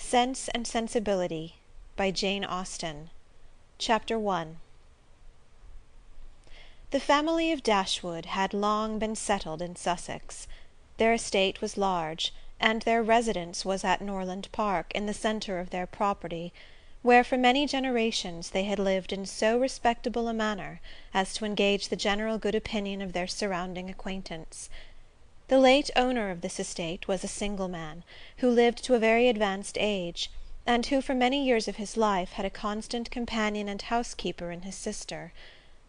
Sense and Sensibility by Jane Austen. Chapter 1. The family of Dashwood had long been settled in Sussex. Their estate was large, and their residence was at Norland Park, in the centre of their property, where for many generations they had lived in so respectable a manner as to engage the general good opinion of their surrounding acquaintance. The late owner of this estate was a single man, who lived to a very advanced age, and who for many years of his life had a constant companion and housekeeper in his sister.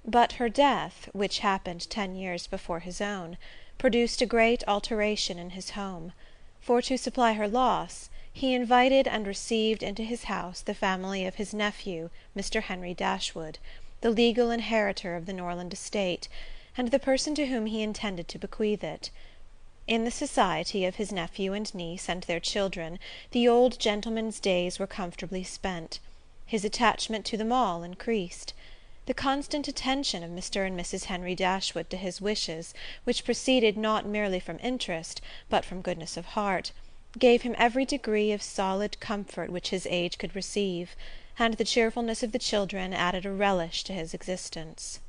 But her death, which happened 10 years before his own, produced a great alteration in his home; for to supply her loss, he invited and received into his house the family of his nephew, Mr. Henry Dashwood, the legal inheritor of the Norland estate, and the person to whom he intended to bequeath it. In the society of his nephew and niece and their children the old gentleman's days were comfortably spent. His attachment to them all increased. The constant attention of Mr. and Mrs. Henry Dashwood to his wishes, which proceeded not merely from interest, but from goodness of heart, gave him every degree of solid comfort which his age could receive, and the cheerfulness of the children added a relish to his existence.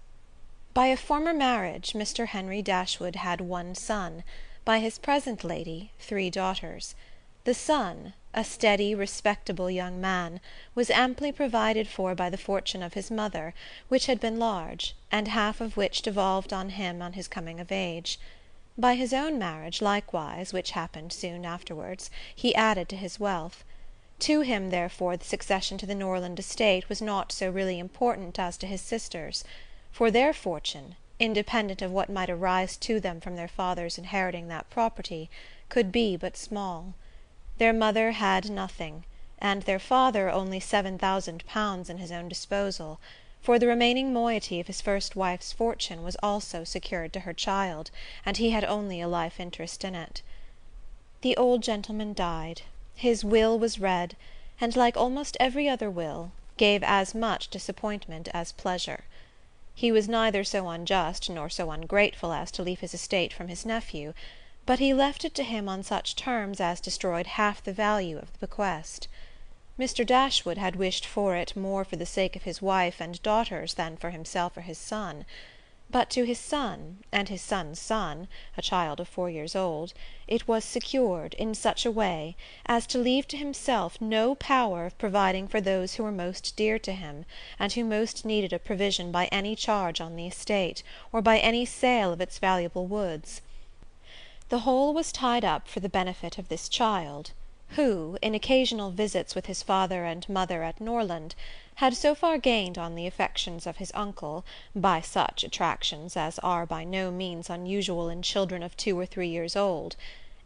By a former marriage Mr. Henry Dashwood had one son; by his present lady 3 daughters. The son, a steady, respectable young man, was amply provided for by the fortune of his mother, which had been large, and half of which devolved on him on his coming of age. By his own marriage, likewise, which happened soon afterwards, he added to his wealth. To him, therefore, the succession to the Norland estate was not so really important as to his sisters; for their fortune, independent of what might arise to them from their father's inheriting that property, could be but small. Their mother had nothing, and their father only £7,000 in his own disposal, for the remaining moiety of his first wife's fortune was also secured to her child, and he had only a life interest in it. The old gentleman died. His will was read, and, like almost every other will, gave as much disappointment as pleasure. He was neither so unjust nor so ungrateful as to leave his estate from his nephew, but he left it to him on such terms as destroyed half the value of the bequest. Mr. Dashwood had wished for it more for the sake of his wife and daughters than for himself or his son; but to his son, and his son's son, a child of 4 years old, it was secured, in such a way, as to leave to himself no power of providing for those who were most dear to him, and who most needed a provision by any charge on the estate, or by any sale of its valuable woods. The whole was tied up for the benefit of this child, who, in occasional visits with his father and mother at Norland, had so far gained on the affections of his uncle, by such attractions as are by no means unusual in children of 2 or 3 years old,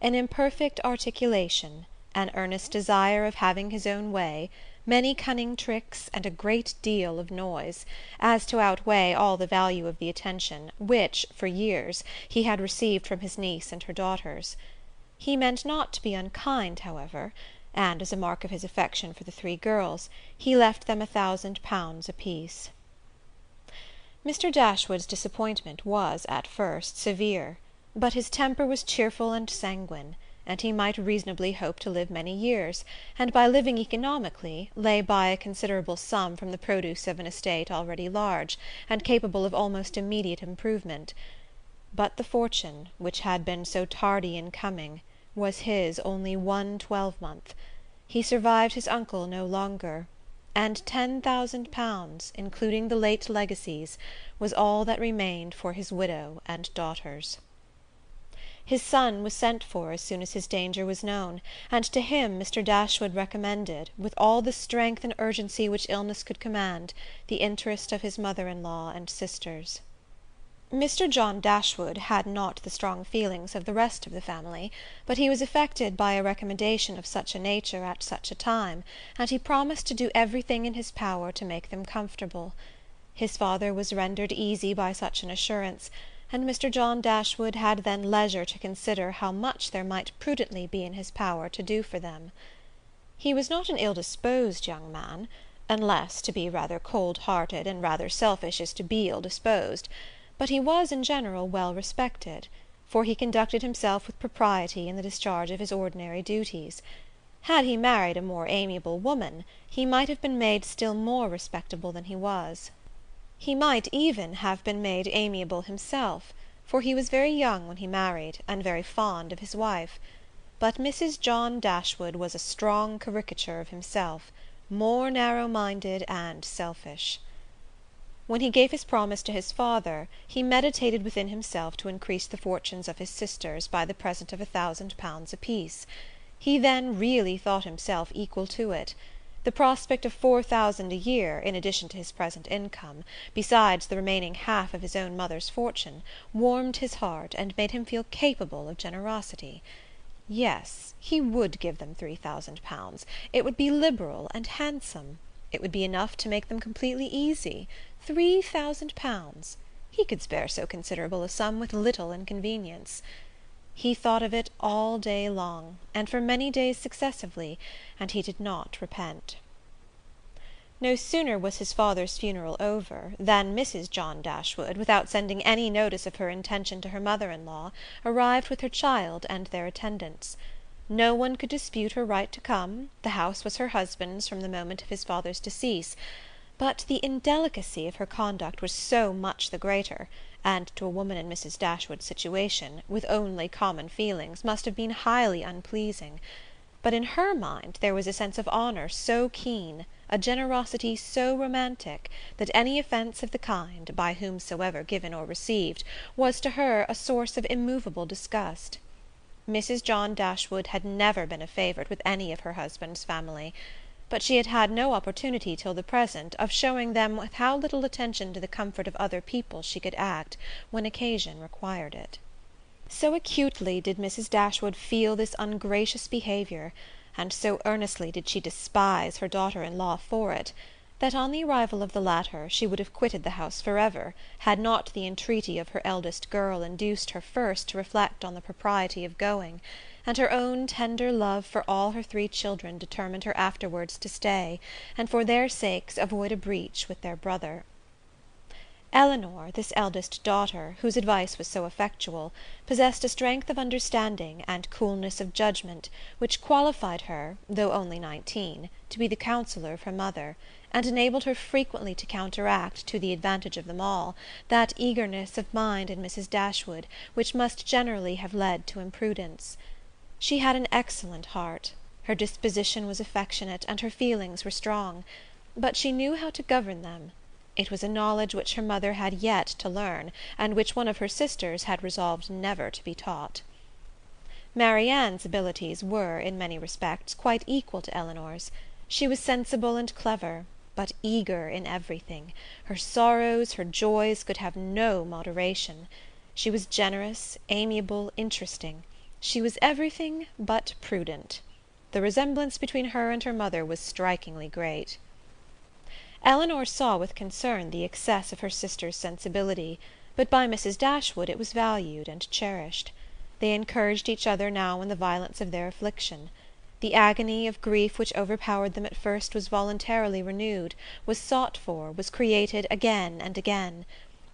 an imperfect articulation, an earnest desire of having his own way, many cunning tricks, and a great deal of noise, as to outweigh all the value of the attention which, for years, he had received from his niece and her daughters. He meant not to be unkind, however, and, as a mark of his affection for the 3 girls, he left them £1,000 apiece. Mr. Dashwood's disappointment was, at first, severe, but his temper was cheerful and sanguine, and he might reasonably hope to live many years, and by living economically, lay by a considerable sum from the produce of an estate already large, and capable of almost immediate improvement. But the fortune, which had been so tardy in coming, was his only 1 12-month. He survived his uncle no longer, and £10,000, including the late legacies, was all that remained for his widow and daughters. His son was sent for as soon as his danger was known, and to him Mr. Dashwood recommended, with all the strength and urgency which illness could command, the interest of his mother-in-law and sisters. Mr. John Dashwood had not the strong feelings of the rest of the family, but he was affected by a recommendation of such a nature at such a time, and he promised to do everything in his power to make them comfortable. His father was rendered easy by such an assurance, and Mr. John Dashwood had then leisure to consider how much there might prudently be in his power to do for them. He was not an ill-disposed young man, unless to be rather cold-hearted and rather selfish is to be ill-disposed, but he was in general well respected, for he conducted himself with propriety in the discharge of his ordinary duties. Had he married a more amiable woman, he might have been made still more respectable than he was. He might even have been made amiable himself, for he was very young when he married, and very fond of his wife. But Mrs. John Dashwood was a strong caricature of himself, more narrow-minded and selfish. When he gave his promise to his father, he meditated within himself to increase the fortunes of his sisters by the present of £1,000 apiece. He then really thought himself equal to it. The prospect of £4,000 a year, in addition to his present income, besides the remaining half of his own mother's fortune, warmed his heart, and made him feel capable of generosity. Yes, he would give them £3,000. It would be liberal and handsome. It would be enough to make them completely easy. £3,000! He could spare so considerable a sum with little inconvenience. He thought of it all day long, and for many days successively, and he did not repent. No sooner was his father's funeral over, than Mrs. John Dashwood, without sending any notice of her intention to her mother-in-law, arrived with her child and their attendants. No one could dispute her right to come. The house was her husband's from the moment of his father's decease, but the indelicacy of her conduct was so much the greater, and to a woman in Mrs. Dashwood's situation, with only common feelings, must have been highly unpleasing. But in her mind there was a sense of honour so keen, a generosity so romantic, that any offence of the kind, by whomsoever given or received, was to her a source of immovable disgust. Mrs. John Dashwood had never been a favourite with any of her husband's family, but she had had no opportunity till the present of showing them with how little attention to the comfort of other people she could act when occasion required it. So acutely did Mrs. Dashwood feel this ungracious behaviour, and so earnestly did she despise her daughter-in-law for it, that on the arrival of the latter she would have quitted the house forever, had not the entreaty of her eldest girl induced her first to reflect on the propriety of going, and her own tender love for all her 3 children determined her afterwards to stay, and for their sakes avoid a breach with their brother. Elinor, this eldest daughter, whose advice was so effectual, possessed a strength of understanding and coolness of judgment which qualified her, though only 19, to be the counsellor of her mother, and enabled her frequently to counteract, to the advantage of them all, that eagerness of mind in Mrs. Dashwood which must generally have led to imprudence. She had an excellent heart. Her disposition was affectionate, and her feelings were strong, but she knew how to govern them. It was a knowledge which her mother had yet to learn, and which one of her sisters had resolved never to be taught. Marianne's abilities were, in many respects, quite equal to Elinor's. She was sensible and clever, but eager in everything. Her sorrows, her joys, could have no moderation. She was generous, amiable, interesting. She was everything but prudent. The resemblance between her and her mother was strikingly great. Elinor saw with concern the excess of her sister's sensibility, but by Mrs. Dashwood it was valued and cherished. They encouraged each other now in the violence of their affliction. The agony of grief which overpowered them at first was voluntarily renewed, was sought for, was created again and again.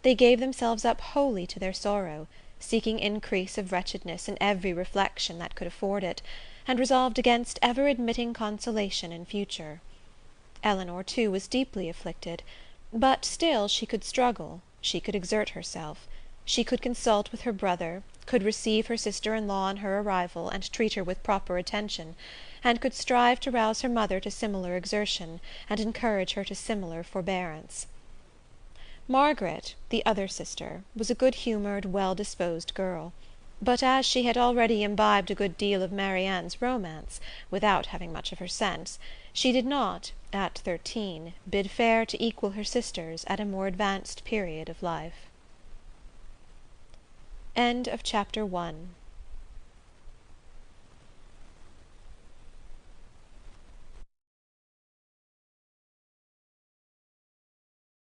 They gave themselves up wholly to their sorrow, seeking increase of wretchedness in every reflection that could afford it, and resolved against ever admitting consolation in future. Elinor, too, was deeply afflicted, but still she could struggle, she could exert herself. She could consult with her brother, could receive her sister-in-law on her arrival, and treat her with proper attention, and could strive to rouse her mother to similar exertion, and encourage her to similar forbearance. Margaret, the other sister, was a good-humoured, well-disposed girl, but as she had already imbibed a good deal of Marianne's romance, without having much of her sense, she did not, at 13, bid fair to equal her sisters at a more advanced period of life. End of Chapter 1.